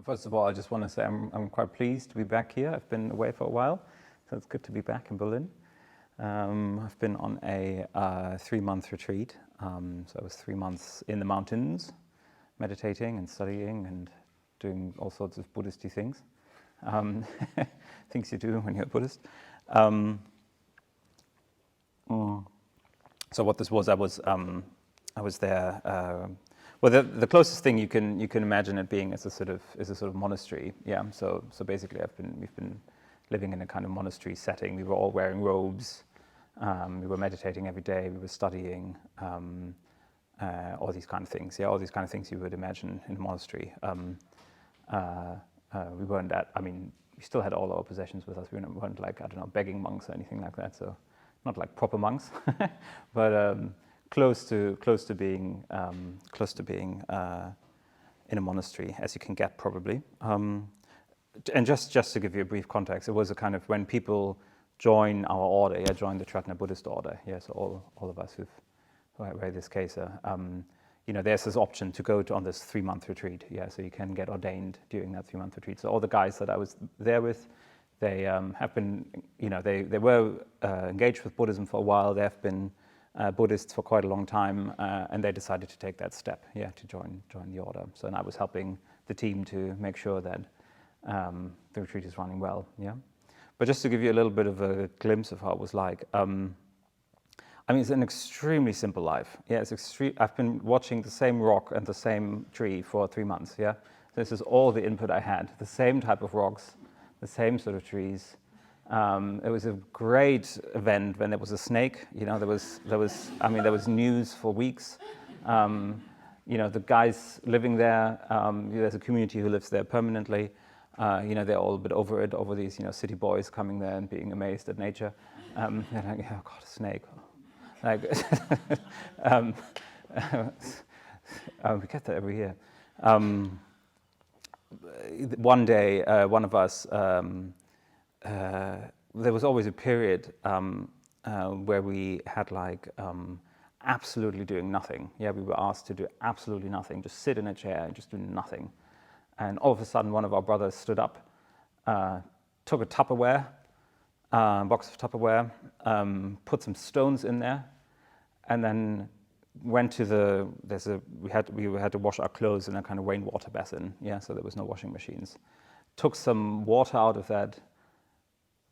First of all, I just want to say I'm quite pleased to be back here. I've been away for a while, so it's good to be back in Berlin. I've been on a 3-month retreat, so I was 3 months in the mountains, meditating and studying and doing all sorts of Buddhist-y things, things you do when you're a Buddhist. So what this was, I was there. Well, the closest thing you can imagine it being is a sort of monastery. Yeah. So basically, we've been living in a kind of monastery setting. We were all wearing robes. We were meditating every day. We were studying all these kind of things. Yeah, all these kind of things you would imagine in a monastery. We weren't that. I mean, we still had all our possessions with us. We weren't like, I don't know, begging monks or anything like that. So not like proper monks, but close to being in a monastery as you can get probably. And just to give you a brief context, it was a kind of when people join our order, join the Tratna Buddhist order. So all of us who are this case, there's this option to go on this 3-month retreat. So you can get ordained during that 3-month retreat. So all the guys that I was there with, they have been, they were engaged with Buddhism for a while. They have been Buddhists for quite a long time, and they decided to take that step, to join the order. So and I was helping the team to make sure that the retreat is running well, But just to give you a little bit of a glimpse of how it was like, it's an extremely simple life. It's extreme. I've been watching the same rock and the same tree for 3 months. This is all the input I had. The same type of rocks, the same sort of trees. It was a great event when there was a snake. There was news for weeks. The guys living there. There's a community who lives there permanently. They're all a bit over these, city boys coming there and being amazed at nature. They're like, oh God, a snake. Like, we get that every year. One day, one of us. There was always a period where we had absolutely doing nothing. We were asked to do absolutely nothing, just sit in a chair and just do nothing. And all of a sudden, one of our brothers stood up, took a Tupperware, box of Tupperware, put some stones in there, and then went to we had to wash our clothes in a kind of rainwater basin. So there was no washing machines. Took some water out of that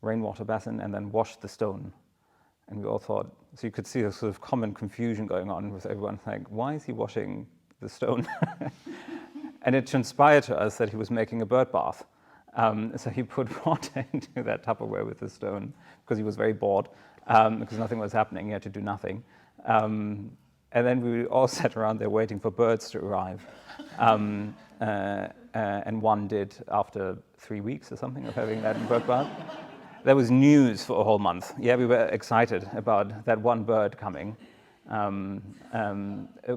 rainwater basin and then washed the stone. And we all thought, so you could see a sort of common confusion going on with everyone, like, why is he washing the stone? And it transpired to us that he was making a bird bath. So he put water into that Tupperware with the stone because he was very bored, because nothing was happening. He had to do nothing. And then we all sat around there waiting for birds to arrive. And one did after 3 weeks or something of having that bird bath. There was news for a whole month. We were excited about that one bird coming. A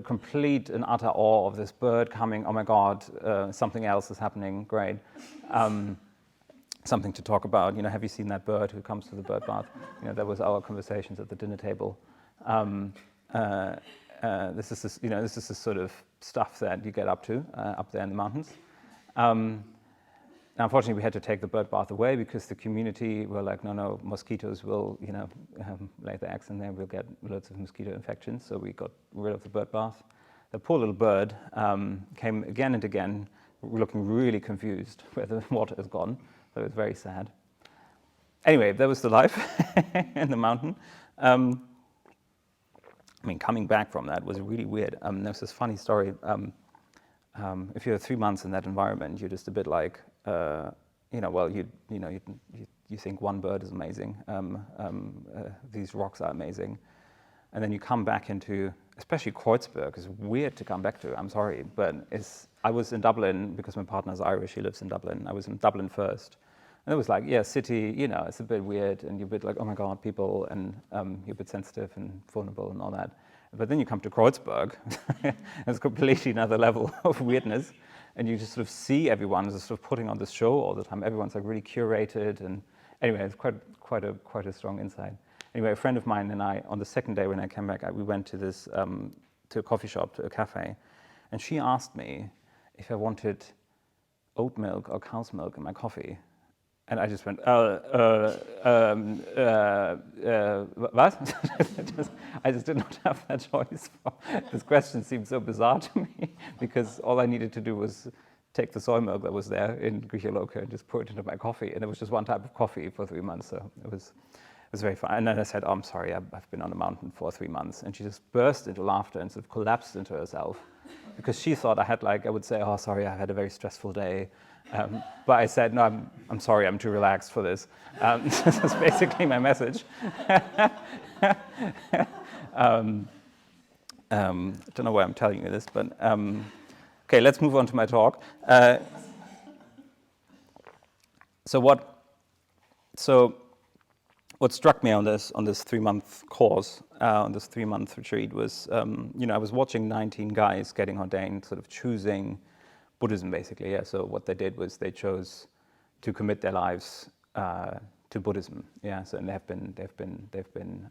complete and utter awe of this bird coming. Oh my God, something else is happening. Great. Something to talk about. Have you seen that bird who comes to the bird bath? That was our conversations at the dinner table. This is the sort of stuff that you get up to up there in the mountains. Now, unfortunately, we had to take the bird bath away because the community were like, no, mosquitoes will, lay their eggs in there. We'll get loads of mosquito infections. So we got rid of the bird bath. The poor little bird came again and again, looking really confused where the water is gone. So it was very sad. Anyway, that was the life in the mountain. Coming back from that was really weird. There's this funny story. If you're 3 months in that environment, you're just a bit like, you think one bird is amazing. These rocks are amazing, and then you come back into, especially Kreuzberg is weird to come back to. I'm sorry, but I was in Dublin because my partner's Irish. He lives in Dublin. I was in Dublin first, and it was like, city. It's a bit weird, and you're a bit like, oh my God, people, and you're a bit sensitive and vulnerable and all that. But then you come to Kreuzberg, it's completely another level of weirdness, and you just sort of see everyone just sort of putting on this show all the time. Everyone's like really curated, and anyway, it's quite a strong insight. Anyway, a friend of mine and I, on the second day when I came back, we went to this to a coffee shop, to a cafe, and she asked me if I wanted oat milk or cow's milk in my coffee? And I just went, what? I just did not have that choice. This question seemed so bizarre to me because all I needed to do was take the soy milk that was there in Grichaloka and just pour it into my coffee. And it was just one type of coffee for 3 months. So it was very fun. And then I said, I'm sorry, I've been on a mountain for 3 months. And she just burst into laughter and sort of collapsed into herself because she thought I had I would say, oh, sorry, I had a very stressful day. But I said, no, I'm sorry, I'm too relaxed for this. This is basically my message. Don't know why I'm telling you this, but okay, let's move on to my talk. So what struck me on this 3-month course, on this 3-month retreat was, I was watching 19 guys getting ordained, sort of choosing Buddhism, basically. Yeah. So what they did was they chose to commit their lives to Buddhism. Yeah. So and they've been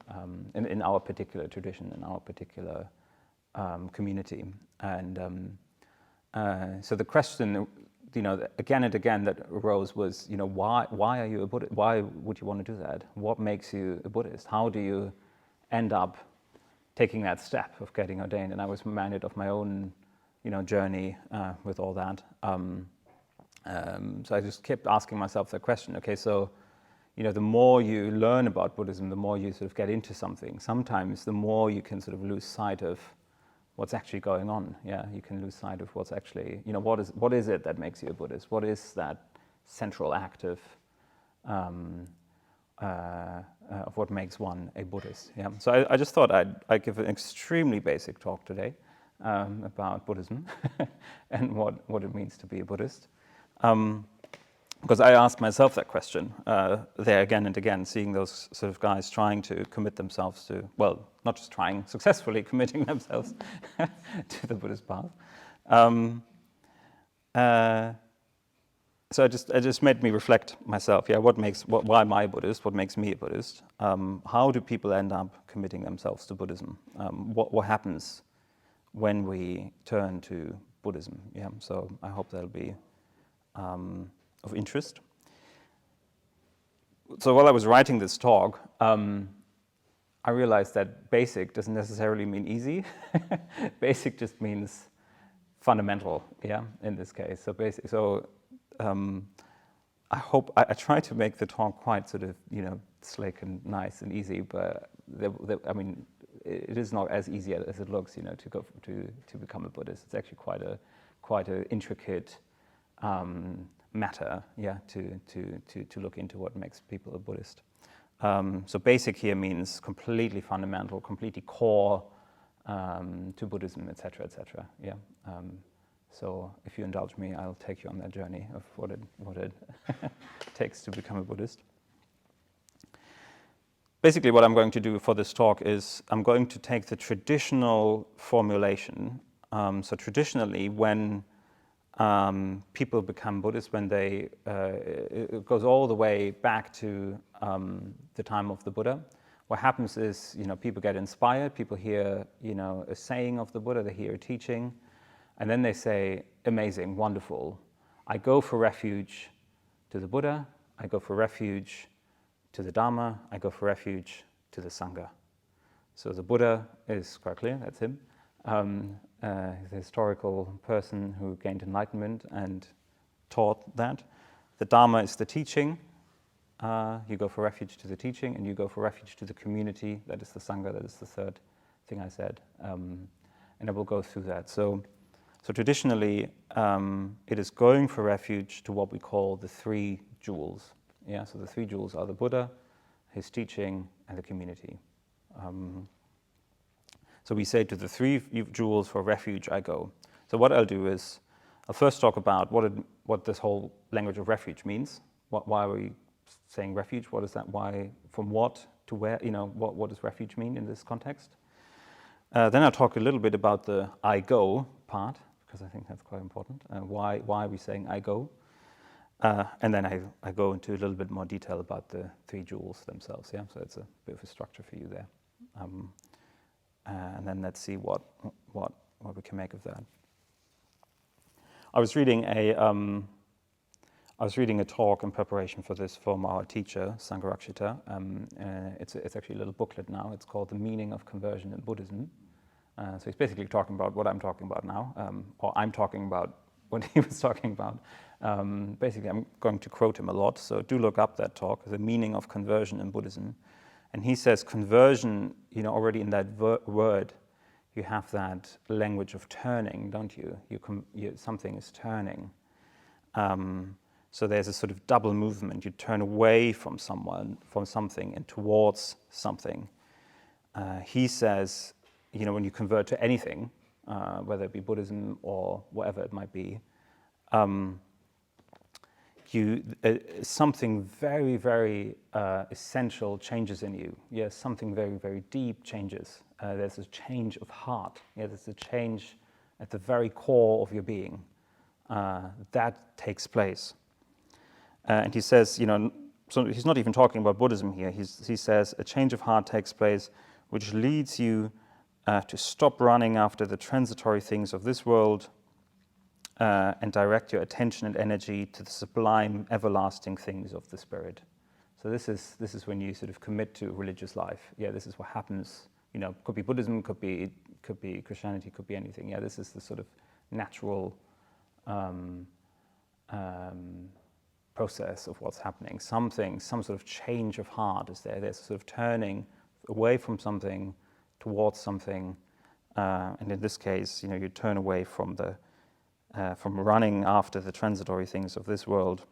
in our particular tradition, in our particular community, and so the question, again and again that arose was, why are you a Buddhist? Why would you want to do that? What makes you a Buddhist? How do you end up taking that step of getting ordained? And I was reminded of my own journey with all that. So I just kept asking myself that question. Okay, so the more you learn about Buddhism, the more you sort of get into something. Sometimes the more you can sort of lose sight of what's actually going on. Yeah, you can lose sight of what's actually, what is it that makes you a Buddhist? What is that central act of what makes one a Buddhist? Yeah. So I just thought I'd give an extremely basic talk today about Buddhism and what it means to be a Buddhist. Because I asked myself that question there again and again, seeing those sort of guys trying to commit themselves to, well, not just trying, successfully committing themselves to the Buddhist path. So it just made me reflect myself. Yeah, why am I a Buddhist? What makes me a Buddhist? How do people end up committing themselves to Buddhism? What happens when we turn to Buddhism? Yeah, so I hope that'll be of interest. So while I was writing this talk, I realized that basic doesn't necessarily mean easy. Basic just means fundamental, yeah, in this case. So basic. So I hope I try to make the talk quite sort of slick and nice and easy, but it is not as easy as it looks, to become a Buddhist. It's actually quite a intricate matter, yeah, to look into what makes people a Buddhist. So basic here means completely fundamental, completely core to Buddhism, etc., etc. Yeah. So if you indulge me, I'll take you on that journey of what it takes to become a Buddhist. Basically, what I'm going to do for this talk is I'm going to take the traditional formulation. So traditionally, when people become Buddhists, when it goes all the way back to the time of the Buddha. What happens is, people get inspired, people hear, a saying of the Buddha, they hear a teaching, and then they say, amazing, wonderful. I go for refuge to the Buddha, I go for refuge to the Dharma, I go for refuge to the Sangha. So the Buddha is quite clear, that's him. He's a historical person who gained enlightenment and taught that. The Dharma is the teaching. You go for refuge to the teaching, and you go for refuge to the community. That is the Sangha. That is the third thing I said. And I will go through that. So traditionally, it is going for refuge to what we call the 3 jewels. Yeah. So the 3 jewels are the Buddha, his teaching, and the community. So we say to the 3 jewels for refuge I go. So what I'll do is I'll first talk about what this whole language of refuge means. Why are we saying refuge? What is that? Why? From what to where? What does refuge mean in this context? Then I'll talk a little bit about the I go part, because I think that's quite important. Why are we saying I go? And then I go into a little bit more detail about the 3 jewels themselves. Yeah, so it's a bit of a structure for you there. And then let's see what we can make of that. I was reading I was reading a talk in preparation for this from our teacher, Sangharakshita. It's actually a little booklet now. It's called The Meaning of Conversion in Buddhism. So he's basically talking about what I'm talking about now, or I'm talking about what he was talking about. Basically, I'm going to quote him a lot, so do look up that talk, The Meaning of Conversion in Buddhism. And he says conversion, already in that word, you have that language of turning, don't you? Something is turning. So there's a sort of double movement. You turn away from something, and towards something. He says, when you convert to anything, whether it be Buddhism or whatever it might be, something very, very essential changes in you. Yes, something very, very deep changes. There's a change of heart. Yeah, there's a change at the very core of your being. That takes place. And he says, so he's not even talking about Buddhism here. He says a change of heart takes place, which leads you to stop running after the transitory things of this world and direct your attention and energy to the sublime, everlasting things of the spirit. So this is when you sort of commit to religious life. Yeah, this is what happens. Could be Buddhism, could be Christianity, could be anything. Yeah, this is the sort of natural process of what's happening. Some sort of change of heart is there. There's a sort of turning away from something towards something, and in this case, you turn away from running after the transitory things of this world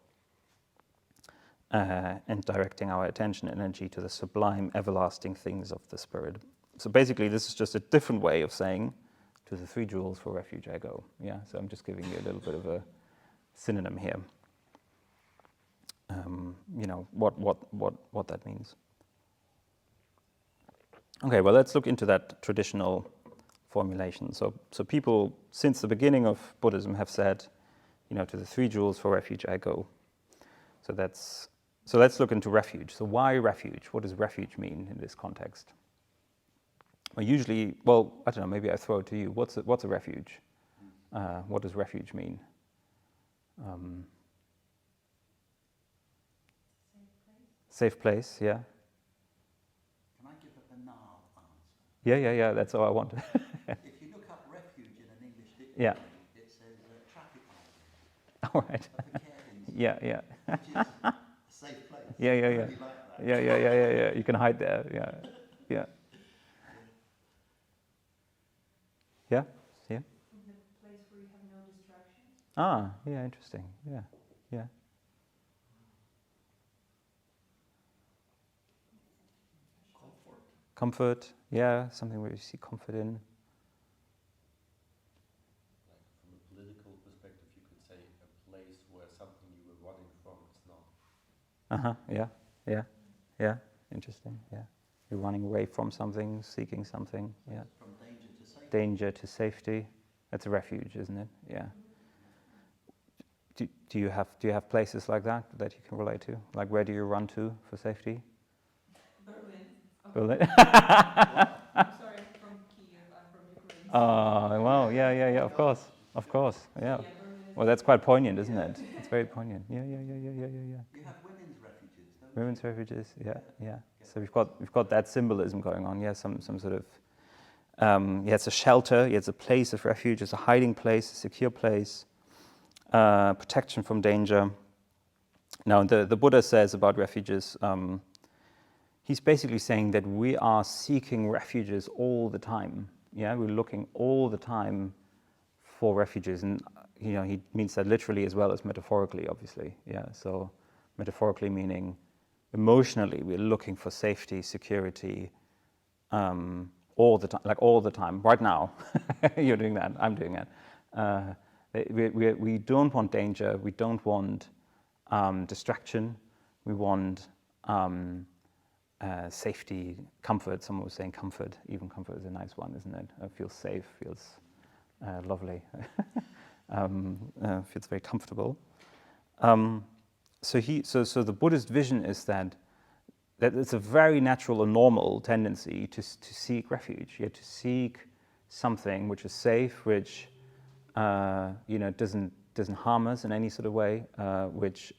and directing our attention and energy to the sublime, everlasting things of the spirit. So basically, this is just a different way of saying, to the 3 jewels for refuge I go. Yeah, so I'm just giving you a little bit of a synonym here. What that means. Okay, well, let's look into that traditional formulation. So people since the beginning of Buddhism have said, to the 3 jewels for refuge I go. So let's look into refuge. So why refuge? What does refuge mean in this context? Well, usually, I don't know. Maybe I throw it to you. What's a refuge? What does refuge mean? Safe place. Yeah. Can I give a banal answer? Yeah. That's all I want. If you look up refuge in an English dictionary, it says traffic light. All right. Yeah. Which is a safe place. Yeah. Really like that. Yeah. You can hide there. Yeah. Yeah. The place where you have no distractions. Ah, yeah, interesting. Yeah. Comfort, yeah, something where you see comfort in. Like from a political perspective, you could say a place where something you were running from is not. Yeah. Interesting. Yeah, you're running away from something, seeking something. Yeah. From danger to safety. Danger to safety. That's a refuge, isn't it? Yeah. Do you have places like that you can relate to? Like, where do you run to for safety? Berlin. Berlin. I'm sorry, I'm from Kiev. I'm from Ukraine. Oh, wow. Yeah. Of course. Yeah. Well, that's quite poignant, isn't it? It's very poignant. Yeah. You have women's refuges, don't you? Women's refuges. Yeah. So we've got that symbolism going on. Yeah. Some sort of. It's a shelter. It's a place of refuge. It's a hiding place, a secure place, protection from danger. Now, the Buddha says about refuges. He's basically saying that we are seeking refuges all the time. Yeah, we're looking all the time for refuges, and he means that literally as well as metaphorically, obviously. Yeah, so metaphorically meaning emotionally, we're looking for safety, security, all the time. Right now, you're doing that. I'm doing that. We don't want danger. We don't want distraction. We want safety, comfort. Someone was saying comfort. Even comfort is a nice one, isn't it? It feels safe, feels lovely, feels very comfortable. So the Buddhist vision is that it's a very natural and normal tendency to seek refuge, to seek something which is safe, which doesn't doesn't harm us in any sort of way, which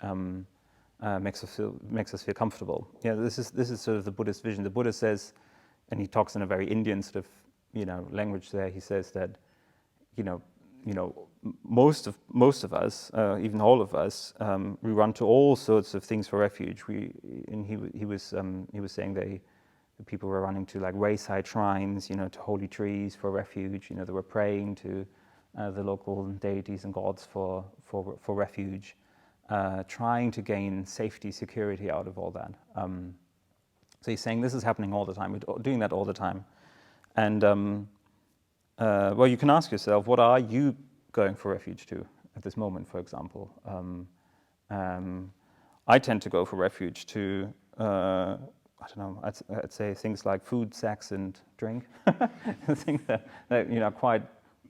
makes us feel comfortable. This is sort of the Buddhist vision. The Buddha says, and he talks in a very Indian sort of language there. He says that most of us, even all of us, we run to all sorts of things for refuge. He was saying the people were running to like wayside shrines, to holy trees for refuge. They were praying to the local deities and gods for refuge, trying to gain safety, security out of all that. So he's saying this is happening all the time. We're doing that all the time, and well, you can ask yourself, what are you going for refuge to at this moment, for example? I tend to go for refuge to, I don't know, I'd say things like food, sex, and drink. Things that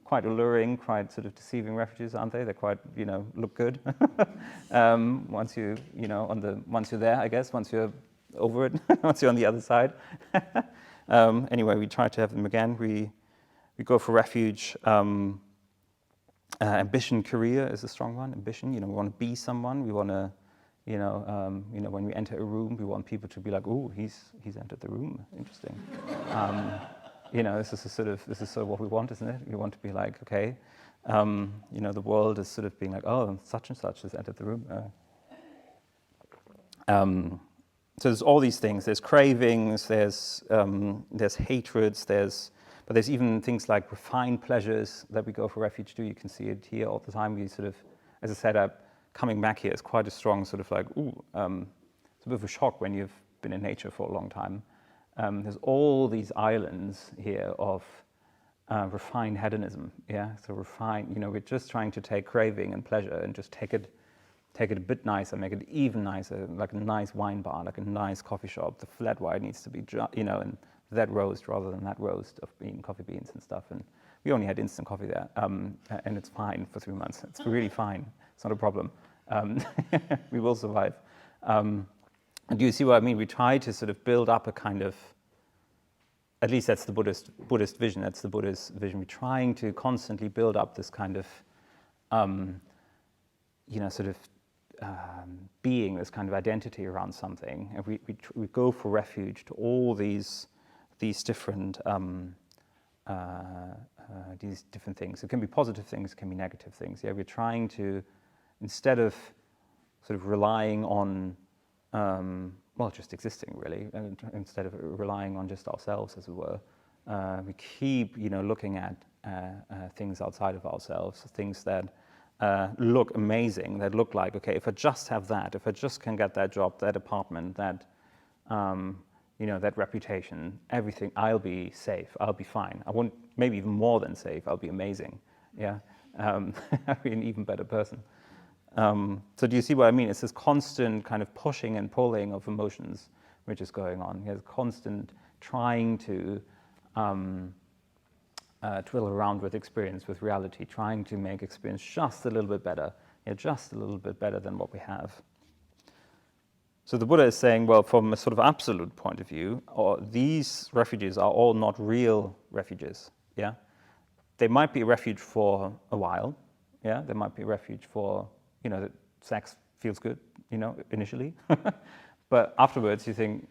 quite alluring, quite sort of deceiving refuges, aren't they? They're quite, look good. Once once you're there, I guess, once you're over it, once you're on the other side. Anyway, we try to have them again. We go for refuge. Ambition, career is a strong one. Ambition, we want to be someone. We want to, when we enter a room, we want people to be like, "Oh, he's entered the room. Interesting." This is sort of what we want, isn't it? We want to be like, okay, the world is sort of being like, "Oh, such and such has entered the room." So there's all these things. There's cravings. There's hatreds. But there's even things like refined pleasures that we go for refuge to. You can see it here all the time. We sort of, as I said, coming back here is quite a strong sort of like, it's a bit of a shock when you've been in nature for a long time. There's all these islands here of refined hedonism. So refined, we're just trying to take craving and pleasure and just take it a bit nicer, make it even nicer, like a nice wine bar, like a nice coffee shop. The flat white needs to be, and that roast rather than that roast of coffee beans and stuff. And we only had instant coffee there, and it's fine for 3 months. It's really fine. It's not a problem. We will survive. And do you see what I mean? We try to sort of build up a kind of, at least that's the Buddhist vision. That's the Buddhist vision. We're trying to constantly build up this kind of, being, this kind of identity around something. And we go for refuge to all these different things. It can be positive things, it can be negative things. We're trying to, instead of sort of relying on, just existing really, and instead of relying on just ourselves, as it were, we keep, looking at things outside of ourselves, things that look amazing, that look like, okay, if I just have that, if I just can get that job, that apartment, that that reputation, everything, I'll be safe, I'll be fine. I won't, maybe even more than safe, I'll be amazing. I'll be an even better person. So do you see what I mean? It's this constant kind of pushing and pulling of emotions which is going on. There's constant trying to twiddle around with experience, with reality, trying to make experience just a little bit better, just a little bit better than what we have. So the Buddha is saying, well, from a sort of absolute point of view, these refuges are all not real refuges. They might be a refuge for a while. They might be a refuge for, that sex feels good, initially. But afterwards you think,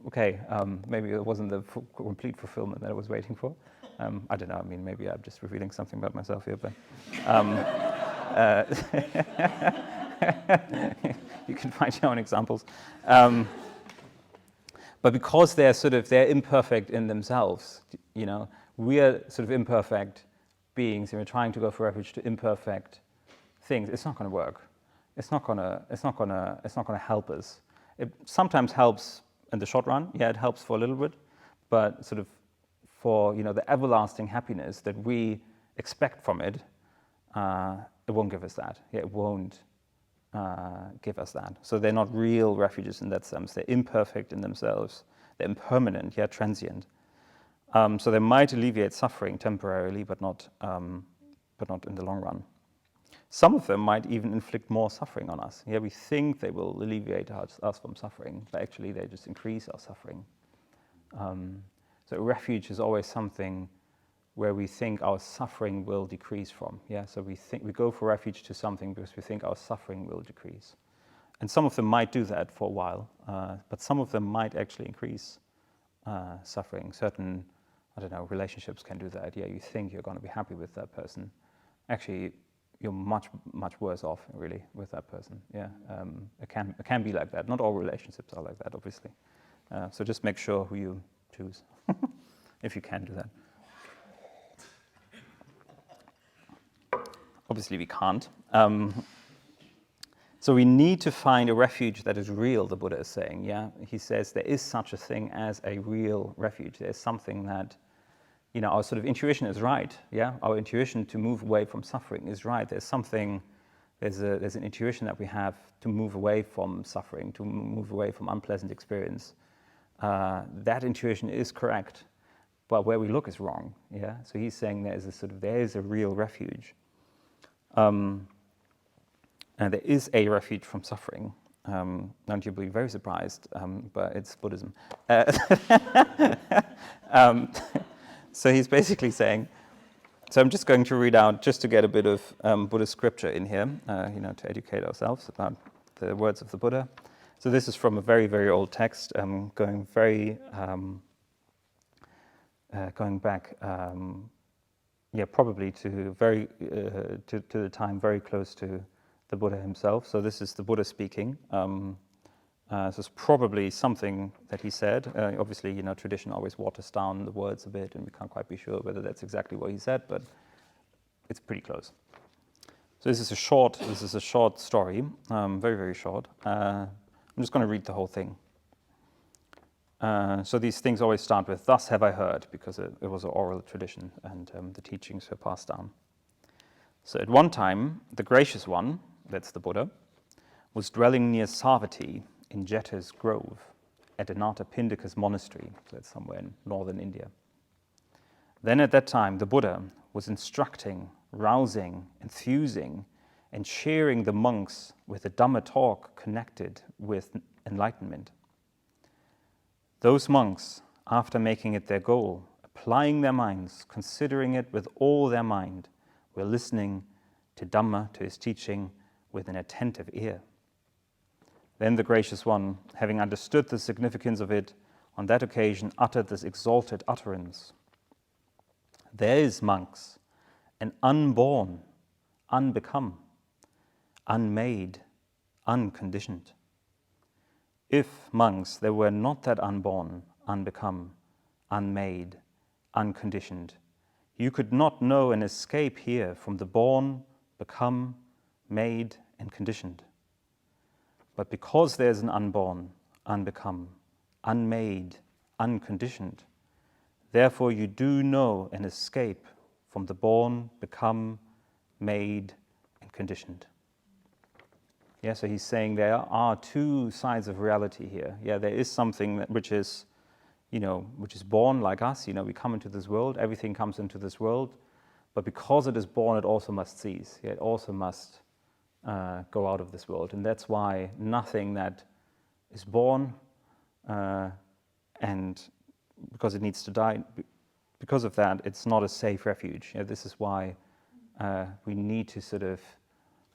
okay, maybe it wasn't the complete fulfillment that I was waiting for. I don't know, maybe I'm just revealing something about myself here, but you can find your own examples. But because they're imperfect in themselves, we are sort of imperfect beings, and we're trying to go for refuge to imperfect things. It's not going to work. It's not going to help us. It sometimes helps in the short run. It helps for a little bit, but sort of for the everlasting happiness that we expect from it, it won't give us that. It won't give us that. So they're not real refuges in that sense. They're imperfect in themselves. They're impermanent, transient. So they might alleviate suffering temporarily, but not in the long run. Some of them might even inflict more suffering on us. We think they will alleviate us from suffering, but actually they just increase our suffering. So a refuge is always something where we think our suffering will decrease from. Yeah, so we go for refuge to something because we think our suffering will decrease. And some of them might do that for a while, but some of them might actually increase suffering. Certain, I don't know, relationships can do that. Yeah, you think you're going to be happy with that person. Actually, you're much, much worse off, really, with that person. Yeah, it can be like that. Not all relationships are like that, obviously. So just make sure who you choose, if you can do that. Obviously, we can't. So we need to find a refuge that is real, the Buddha is saying, yeah? He says there is such a thing as a real refuge. There's something that, our sort of intuition is right, yeah? Our intuition to move away from suffering is right. There's an intuition that we have to move away from suffering, to move away from unpleasant experience. That intuition is correct, but where we look is wrong, yeah? So he's saying there is a real refuge. And there is a refuge from suffering. Don't you be very surprised, but it's Buddhism. So he's basically saying, so I'm just going to read out, just to get a bit of Buddhist scripture in here, to educate ourselves about the words of the Buddha. So this is from a very, very old text, going back, probably to the time very close to the Buddha himself. So this is the Buddha speaking. So it's probably something that he said. Obviously, tradition always waters down the words a bit, and we can't quite be sure whether that's exactly what he said, but it's pretty close. So this is a short story, very, very short. I'm just going to read the whole thing. So these things always start with, "Thus have I heard," because it was an oral tradition, and the teachings were passed down. So at one time, the Gracious One, that's the Buddha, was dwelling near Savatthi in Jeta's grove at Anathapindika's monastery. So that's somewhere in northern India. Then at that time, the Buddha was instructing, rousing, enthusing, and cheering the monks with a Dhamma talk connected with enlightenment. Those monks, after making it their goal, applying their minds, considering it with all their mind, were listening to Dhamma, to his teaching, with an attentive ear. Then the Gracious One, having understood the significance of it, on that occasion uttered this exalted utterance. There is, monks, an unborn, unbecome, unmade, unconditioned. If, monks, there were not that unborn, unbecome, unmade, unconditioned, you could not know and escape here from the born, become, made, and conditioned. But because there's an unborn, unbecome, unmade, unconditioned, therefore you do know and escape from the born, become, made, and conditioned. Yeah, so he's saying there are two sides of reality here. Yeah, there is something which is born like us. We come into this world, everything comes into this world, but because it is born, it also must cease. Yeah, it also must go out of this world. And that's why nothing that is born, and because it needs to die, because of that, it's not a safe refuge. Yeah, this is why we need to sort of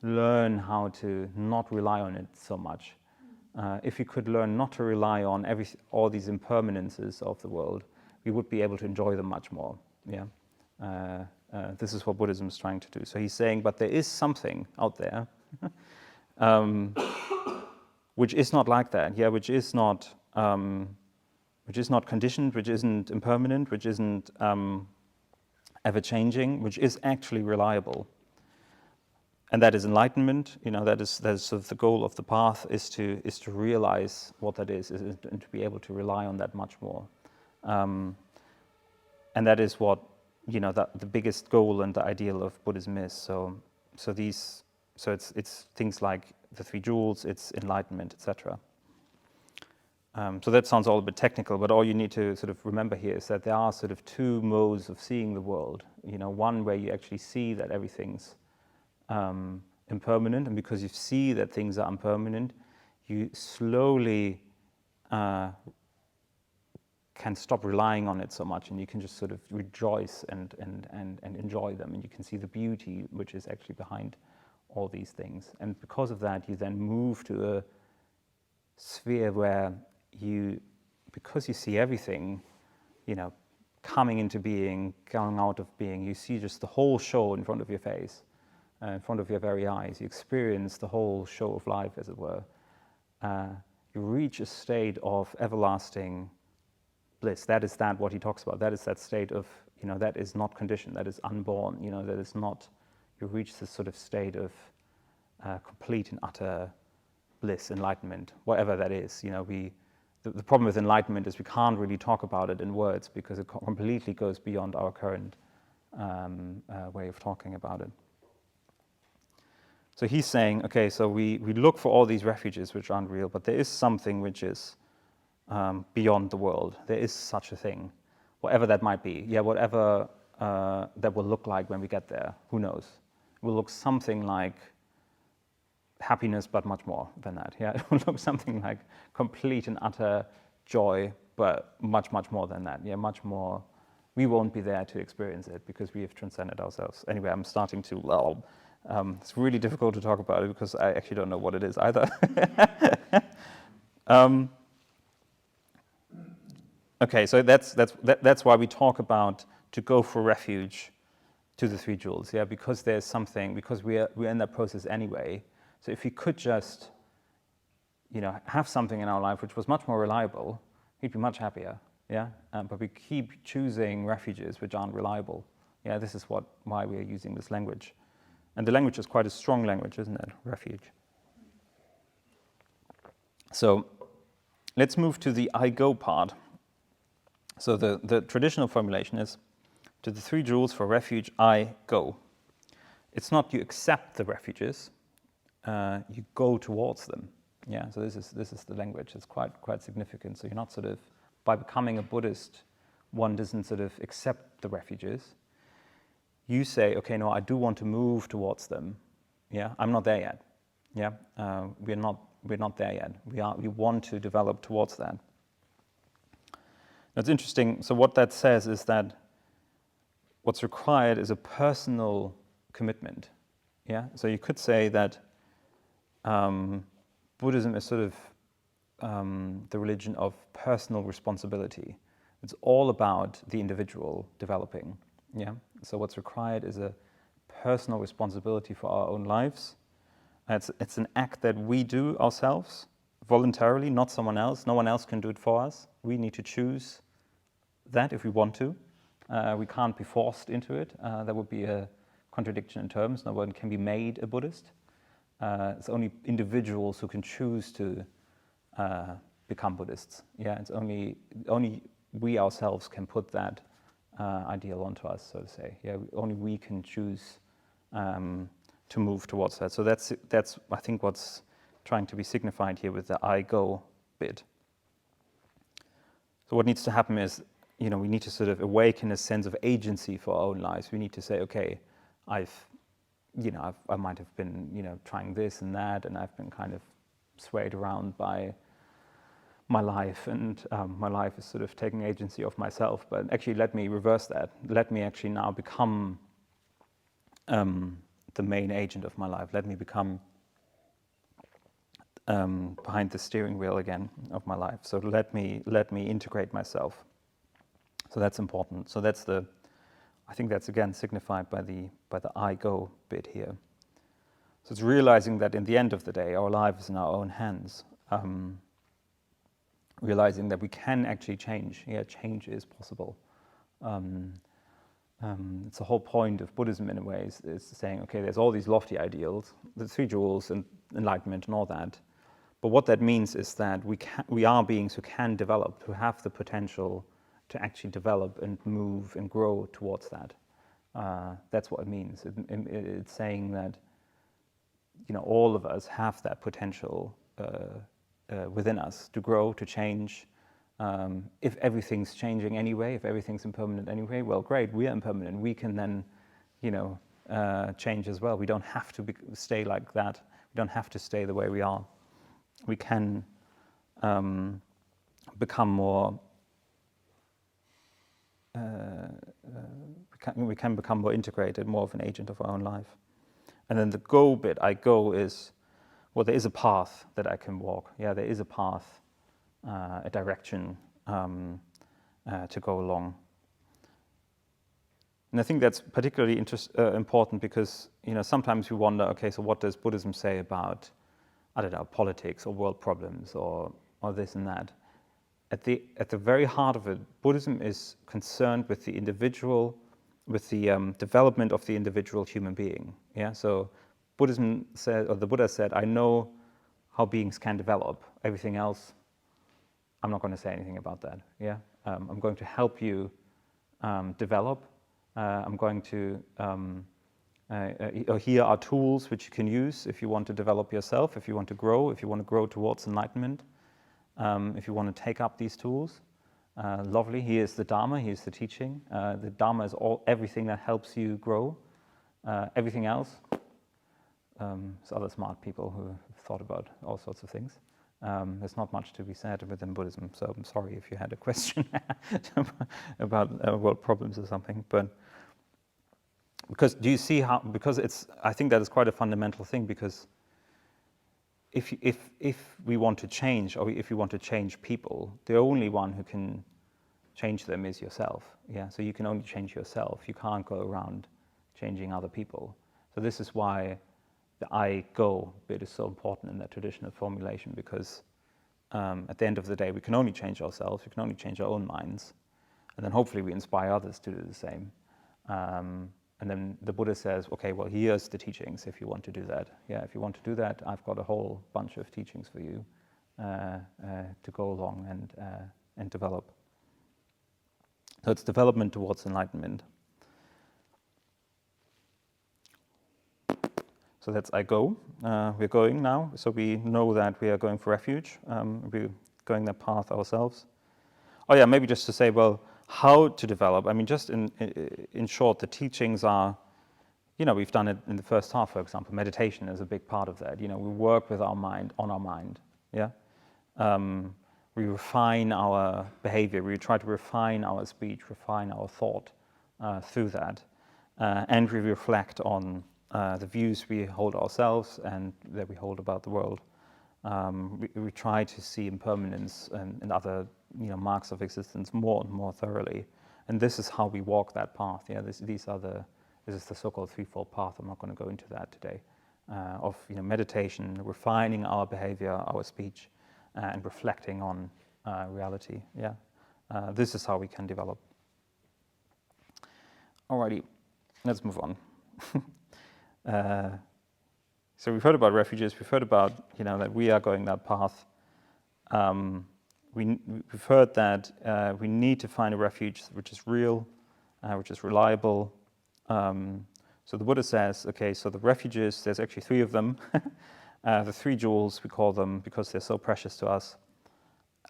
learn how to not rely on it so much. If we could learn not to rely on all these impermanences of the world, we would be able to enjoy them much more. Yeah, this is what Buddhism is trying to do. So he's saying, but there is something out there which is not like that. Yeah, which is not conditioned, which isn't impermanent, which isn't ever changing, which is actually reliable. And that is enlightenment. That is sort of the goal of the path, is to realize what that is and to be able to rely on that much more. And that is what the biggest goal and the ideal of Buddhism is. So it's things like the three jewels, it's enlightenment, etc. So that sounds all a bit technical, but all you need to sort of remember here is that there are sort of two modes of seeing the world. One where you actually see that everything's impermanent, and because you see that things are impermanent, you slowly can stop relying on it so much, and you can just sort of rejoice and enjoy them, and you can see the beauty which is actually behind all these things. And because of that, you then move to a sphere where because you see everything, coming into being, going out of being, you see just the whole show in front of your face, in front of your very eyes. You experience the whole show of life, as it were. You reach a state of everlasting bliss. That is what he talks about. That is that state of, that is not conditioned, that is unborn, that is not, you reach this sort of state of complete and utter bliss, enlightenment, whatever that is. The problem with enlightenment is we can't really talk about it in words because it completely goes beyond our current way of talking about it. So he's saying, okay, so we look for all these refuges which aren't real, but there is something which is beyond the world. There is such a thing, whatever that might be. Yeah, whatever that will look like when we get there, who knows? It will look something like happiness, but much more than that. Yeah, it will look something like complete and utter joy, but much, much more than that. Yeah, much more. We won't be there to experience it because we have transcended ourselves. Anyway, I'm starting to it's really difficult to talk about it because I actually don't know what it is either. Okay, so that's why we talk about to go for refuge to the three jewels. Yeah, because there's something, because we're in that process anyway. So if we could just, have something in our life which was much more reliable, we'd be much happier. Yeah, but we keep choosing refuges which aren't reliable. Yeah, this is why we are using this language, and the language is quite a strong language, isn't it? Refuge. So let's move to the I go part. So the traditional formulation is, to the three jewels for refuge, I go. It's not you accept the refuges, you go towards them. Yeah, so this is the language. It's quite significant. So you're not sort of, by becoming a Buddhist, one doesn't sort of accept the refuges. You say, okay, no, I do want to move towards them. Yeah, I'm not there yet. Yeah, we're not there yet. We want to develop towards that. That's interesting. So what that says is that what's required is a personal commitment. Yeah, so you could say that Buddhism is sort of the religion of personal responsibility. It's all about the individual developing. Yeah. So what's required is a personal responsibility for our own lives. It's an act that we do ourselves voluntarily, not someone else. No one else can do it for us. We need to choose that if we want to. We can't be forced into it. That would be a contradiction in terms. No one can be made a Buddhist. It's only individuals who can choose to become Buddhists. Yeah, it's only we ourselves can put that ideal onto us, so to say. Yeah, only we can choose to move towards that. So that's I think what's trying to be signified here with the I go bit. So what needs to happen is, we need to sort of awaken a sense of agency for our own lives. We need to say, okay, I might have been, trying this and that, and I've been kind of swayed around by my life, and my life is sort of taking agency of myself. But actually, let me reverse that. Let me actually now become the main agent of my life. Let me become behind the steering wheel again of my life. So let me integrate myself. So that's important. So I think that's again signified by the I go bit here. So it's realizing that in the end of the day, our life is in our own hands. Realizing that we can actually change. Yeah, change is possible. It's the whole point of Buddhism in a way is saying, okay, there's all these lofty ideals, the three jewels and enlightenment and all that. But what that means is that we are beings who can develop, who have the potential to actually develop and move and grow towards that. That's what it means. It's saying that, all of us have that potential within us to grow, to change. If everything's changing anyway, if everything's impermanent anyway, well, great, we are impermanent. We can then, change as well. We don't have to stay like that. We don't have to stay the way we are. We can become more we can become more integrated, more of an agent of our own life. And then the go bit, I go is, well, there is a path that I can walk. Yeah, there is a path, a direction to go along. And I think that's particularly important because, sometimes we wonder, okay, so what does Buddhism say about, I don't know, politics or world problems or this and that? At the very heart of it, Buddhism is concerned with the individual, with the development of the individual human being. Yeah, so Buddhism said, or the Buddha said, I know how beings can develop. Everything else, I'm not going to say anything about that. Yeah, I'm going to help you develop. I'm going to, here are tools which you can use if you want to develop yourself, if you want to grow towards enlightenment, if you want to take up these tools. Lovely, here is the Dharma, here's the teaching. The Dharma is everything that helps you grow. Everything else, there's other smart people who have thought about all sorts of things. There's not much to be said within Buddhism, so I'm sorry if you had a question about world problems or something. But because do you see how? Because I think that is quite a fundamental thing. Because if we want to change, or if you want to change people, the only one who can change them is yourself. Yeah. So you can only change yourself. You can't go around changing other people. So this is why the I go bit is so important in that traditional formulation, because at the end of the day, we can only change ourselves, we can only change our own minds, and then hopefully we inspire others to do the same. And then the Buddha says, okay, well, here's the teachings if you want to do that. Yeah, if you want to do that, I've got a whole bunch of teachings for you to go along and develop. So it's development towards enlightenment. So that's I go. We're going now, so we know that we are going for refuge. We're going that path ourselves. Oh yeah, maybe just to say, well, how to develop. I mean, just in short, the teachings are, we've done it in the first half, for example. Meditation is a big part of that. We work with our mind, on our mind. Yeah, we refine our behavior. We try to refine our speech, refine our thought through that, and we reflect on the views we hold ourselves and that we hold about the world. We try to see impermanence and other marks of existence more and more thoroughly, and this is how we walk that path. Yeah, this is the so-called threefold path. I'm not going to go into that today. Of meditation, refining our behavior, our speech, and reflecting on reality. Yeah, this is how we can develop. Alrighty, let's move on. So we've heard about refuges, we've heard about that we are going that path. We've heard that we need to find a refuge which is real, which is reliable. So the Buddha says, okay, so the refuges, there's actually 3 of them. The 3 jewels, we call them, because they're so precious to us.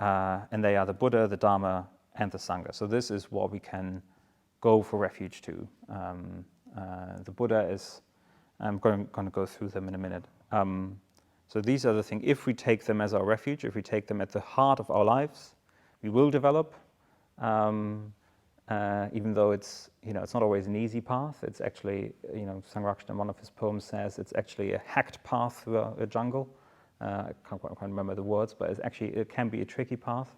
And they are the Buddha, the Dharma, and the Sangha. So this is what we can go for refuge to. The Buddha is, I'm going to go through them in a minute. So these are the things, if we take them as our refuge, if we take them at the heart of our lives, we will develop, even though it's not always an easy path. It's actually, Sangharakshita in one of his poems says it's actually a hacked path through a jungle. I can't quite remember the words, but it can be a tricky path.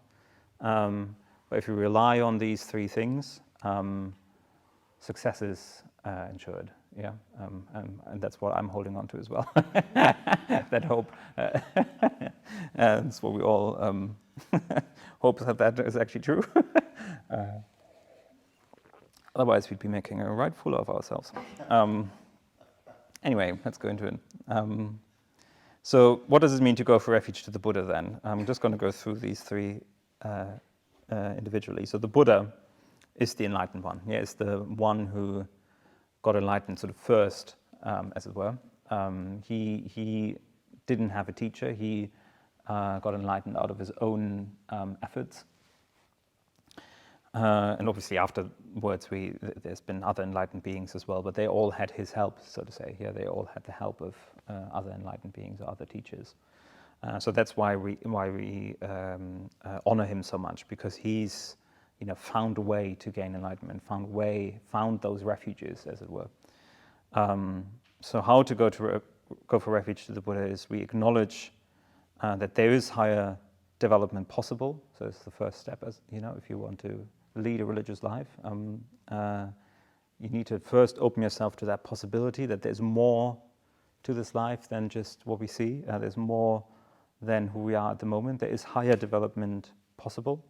But if you rely on these 3 things, success is ensured. Yeah, and that's what I'm holding on to as well. That hope. That's what we all hope that is actually true. Otherwise, we'd be making a right fool of ourselves. Anyway, let's go into it. So what does it mean to go for refuge to the Buddha then? I'm just going to go through these 3 individually. So the Buddha is the enlightened one. Yeah, it's the one who got enlightened sort of first, as it were. He didn't have a teacher. He got enlightened out of his own efforts. And obviously afterwards there's been other enlightened beings as well, but they all had his help, so to say. Yeah, they all had the help of other enlightened beings or other teachers. So that's why we honor him so much, because he's found a way to gain enlightenment, found those refuges, as it were. So how to go for refuge to the Buddha is we acknowledge that there is higher development possible. So it's the first step, as if you want to lead a religious life. You need to first open yourself to that possibility that there's more to this life than just what we see. There's more than who we are at the moment. There is higher development possible.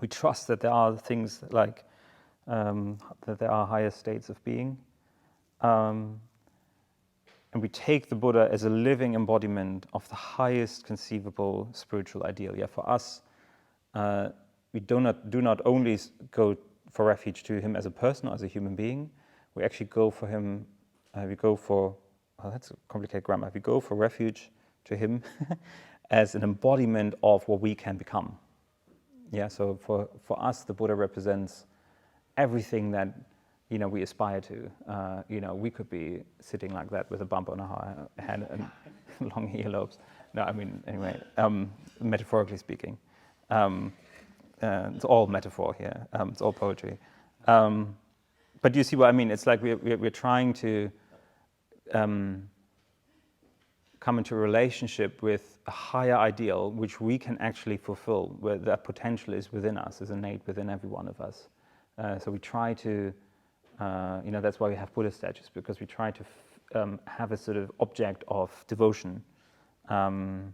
We trust that there are things like that there are higher states of being. And we take the Buddha as a living embodiment of the highest conceivable spiritual ideal. Yeah, for us, we do not only go for refuge to him as a person or as a human being. We actually go for him. That's a complicated grammar. We go for refuge to him as an embodiment of what we can become. Yeah. So for us, the Buddha represents everything that we aspire to. We could be sitting like that with a bump on our head and long earlobes. No, I mean, anyway, metaphorically speaking. It's all metaphor here. It's all poetry. But you see what I mean? It's like we're trying to come into a relationship with a higher ideal, which we can actually fulfill, where that potential is within us, is innate within every one of us. So we try to, that's why we have Buddha statues, because we try to have a sort of object of devotion. And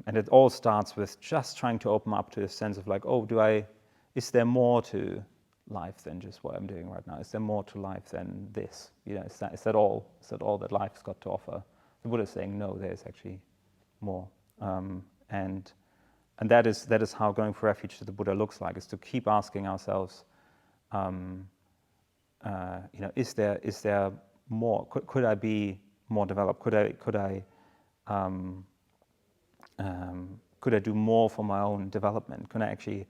it all starts with just trying to open up to a sense of like, is there more to life than just what I'm doing right now? Is there more to life than this? Is that all? Is that all that life's got to offer? The Buddha is saying, no, there's actually more. And that is how going for refuge to the Buddha looks like, is to keep asking ourselves, is there more? Could I be more developed? Could I do more for my own development? Could I actually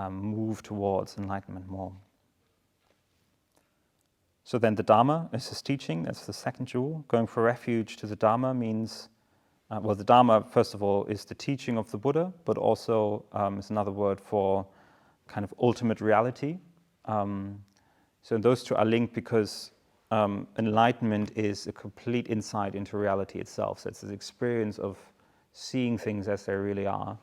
move towards enlightenment more? So then the Dharma is his teaching. That's the second jewel. Going for refuge to the Dharma means, the Dharma, first of all, is the teaching of the Buddha, but also is another word for kind of ultimate reality. So those two are linked because enlightenment is a complete insight into reality itself. So it's this experience of seeing things as they really are.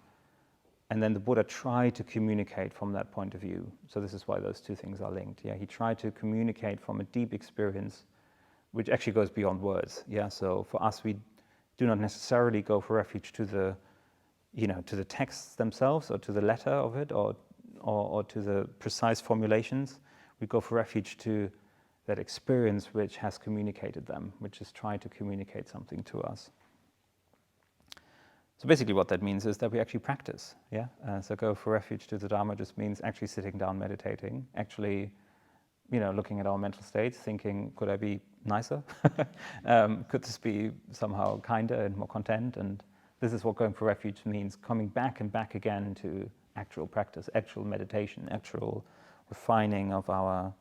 And then the Buddha tried to communicate from that point of view. So this is why those two things are linked. Yeah, he tried to communicate from a deep experience, which actually goes beyond words. Yeah, so for us, we do not necessarily go for refuge to the, to the texts themselves or to the letter of it or to the precise formulations. We go for refuge to that experience which has communicated them, which has tried to communicate something to us. So basically what that means is that we actually practice, yeah? So go for refuge to the Dharma just means actually sitting down, meditating, actually, looking at our mental states, thinking, could I be nicer? Could this be somehow kinder and more content? And this is what going for refuge means, coming back and back again to actual practice, actual meditation, actual refining of our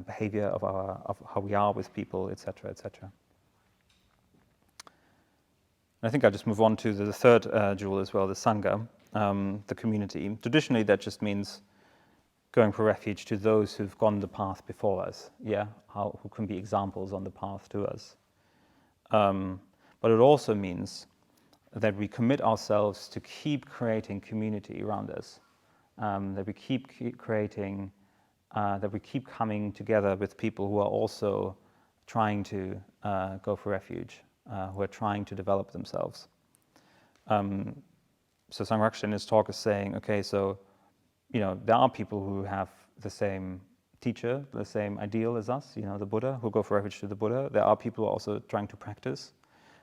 behavior, of how we are with people, etc., etc. I think I'll just move on to the third jewel as well, the Sangha, the community. Traditionally, that just means going for refuge to those who've gone the path before us, yeah, who can be examples on the path to us. But it also means that we commit ourselves to keep creating community around us, that we keep creating, that we keep coming together with people who are also trying to go for refuge, who are trying to develop themselves. So Sangharakshita in his talk is saying, okay, so, there are people who have the same teacher, the same ideal as us, the Buddha, who go for refuge to the Buddha. There are people who are also trying to practice,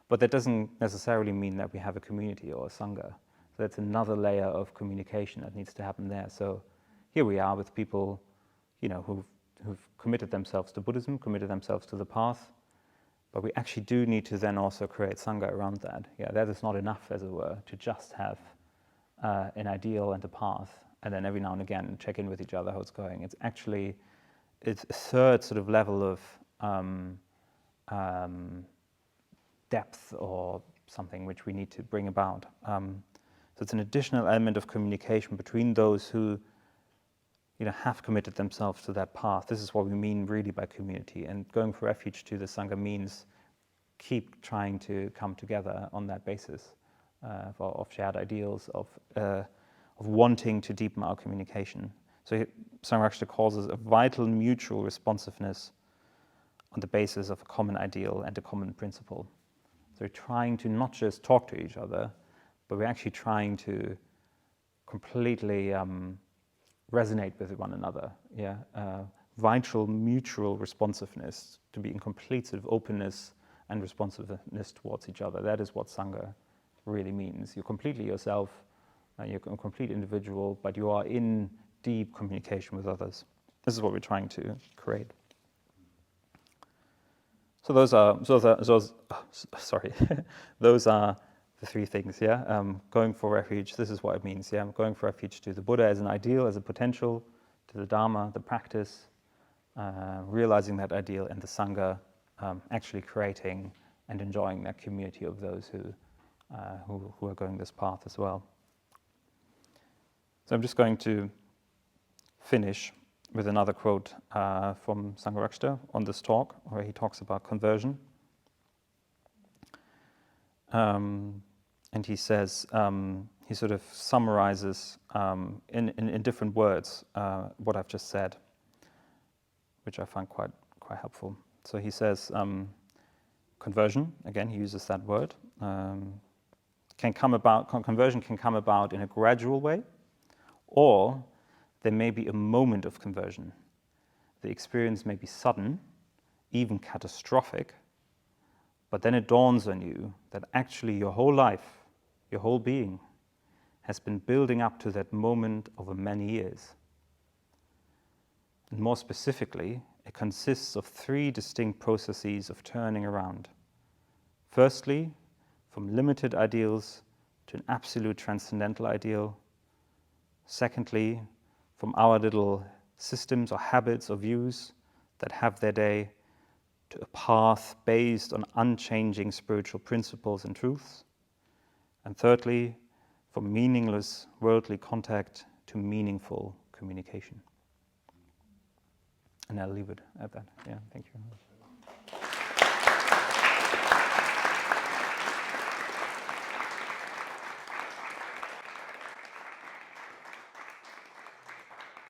but that doesn't necessarily mean that we have a community or a Sangha. So that's another layer of communication that needs to happen there. So here we are with people, who've committed themselves to Buddhism, committed themselves to the path, but we actually do need to then also create Sangha around that. Yeah, that is not enough, as it were, to just have an ideal and a path, and then every now and again check in with each other how it's going. It's actually, it's a third sort of level of depth or something which we need to bring about. So it's an additional element of communication between those who have committed themselves to that path. This is what we mean really by community. And going for refuge to the Sangha means keep trying to come together on that basis of shared ideals, of wanting to deepen our communication. So Sangharakshita calls us a vital mutual responsiveness on the basis of a common ideal and a common principle. So we're trying to not just talk to each other, but we're actually trying to completely resonate with one another. Vital mutual responsiveness, to be in complete sort of openness and responsiveness towards each other. That is what Sangha really means. You're completely yourself, you're a complete individual, but you are in deep communication with others. This is what we're trying to create. So those are the three things. Going for refuge. This is what it means. Going for refuge to the Buddha as an ideal, as a potential, to the Dharma, the practice, realizing that ideal, and the Sangha, actually creating and enjoying that community of those who are going this path as well. So I'm just going to finish with another quote from Sangharakshita on this talk, where he talks about conversion. And he says, he sort of summarizes in different words what I've just said, which I find quite helpful. So he says, conversion, again, he uses that word, conversion can come about in a gradual way, or there may be a moment of conversion. The experience may be sudden, even catastrophic, but then it dawns on you that actually your whole life, your whole being, has been building up to that moment over many years. And more specifically, it consists of three distinct processes of turning around. Firstly, from limited ideals to an absolute transcendental ideal. Secondly, from our little systems or habits or views that have their day, to a path based on unchanging spiritual principles and truths. And thirdly, from meaningless worldly contact to meaningful communication. And I'll leave it at that. Thank you.